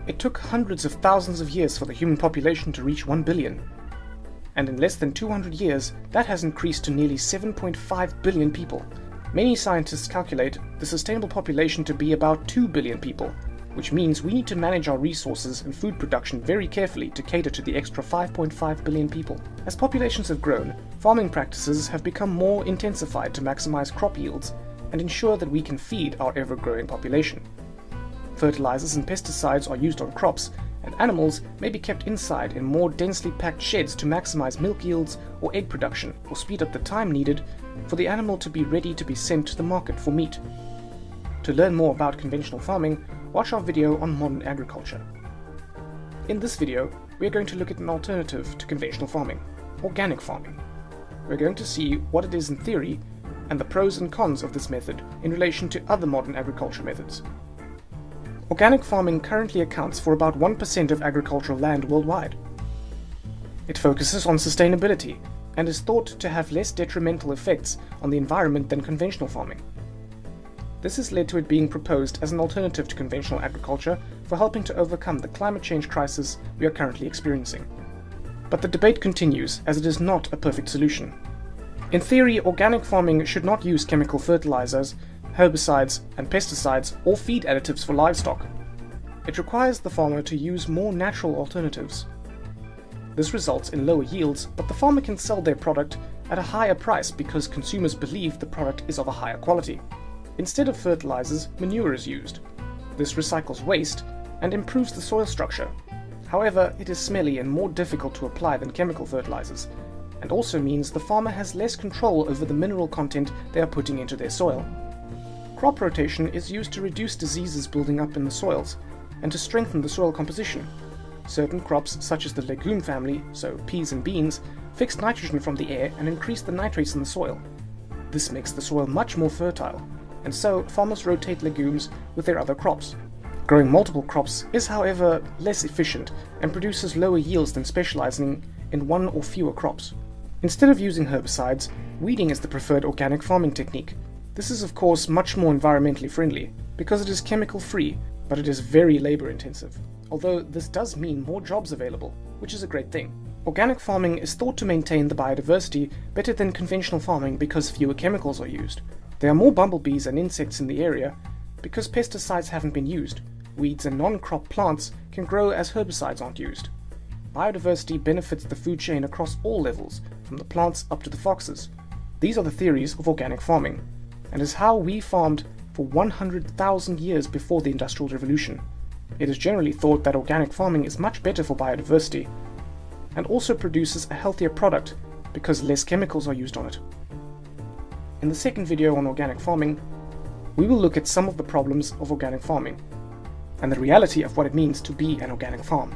It took hundreds of thousands of years for the human population to reach 1 billion. And in less than 200 years, that has increased to nearly 7.5 billion people. Many scientists calculate the sustainable population to be about 2 billion people, which means we need to manage our resources and food production very carefully to cater to the extra 5.5 billion people. As populations have grown, farming practices have become more intensified to maximize crop yields and ensure that we can feed our ever-growing population. Fertilizers and pesticides are used on crops, and animals may be kept inside in more densely packed sheds to maximize milk yields or egg production, or speed up the time needed for the animal to be ready to be sent to the market for meat. To learn more about conventional farming, watch our video on modern agriculture. In this video, we are going to look at an alternative to conventional farming, organic farming. We're going to see what it is in theory and the pros and cons of this method in relation to other modern agriculture methods. Organic farming currently accounts for about 1% of agricultural land worldwide. It focuses on sustainability and is thought to have less detrimental effects on the environment than conventional farming. This has led to it being proposed as an alternative to conventional agriculture for helping to overcome the climate change crisis we are currently experiencing. But the debate continues, as it is not a perfect solution. In theory, organic farming should not use chemical fertilizers, herbicides and pesticides, or feed additives for livestock. It requires the farmer to use more natural alternatives. This results in lower yields, but the farmer can sell their product at a higher price because consumers believe the product is of a higher quality. Instead of fertilizers, manure is used. This recycles waste and improves the soil structure. However, it is smelly and more difficult to apply than chemical fertilizers, and also means the farmer has less control over the mineral content they are putting into their soil. Crop rotation is used to reduce diseases building up in the soils and to strengthen the soil composition. Certain crops, such as the legume family, so peas and beans, fix nitrogen from the air and increase the nitrates in the soil. This makes the soil much more fertile, and so farmers rotate legumes with their other crops. Growing multiple crops is, however, less efficient and produces lower yields than specializing in one or fewer crops. Instead of using herbicides, weeding is the preferred organic farming technique. This is of course much more environmentally friendly because it is chemical free, but it is very labor intensive. Although this does mean more jobs available, which is a great thing. Organic farming is thought to maintain the biodiversity better than conventional farming because fewer chemicals are used. There are more bumblebees and insects in the area because pesticides haven't been used. Weeds and non-crop plants can grow as herbicides aren't used. Biodiversity benefits the food chain across all levels, from the plants up to the foxes. These are the theories of organic farming, and is how we farmed for 100,000 years before the Industrial Revolution. It is generally thought that organic farming is much better for biodiversity, and also produces a healthier product because less chemicals are used on it. In the second video on organic farming, we will look at some of the problems of organic farming, and the reality of what it means to be an organic farm.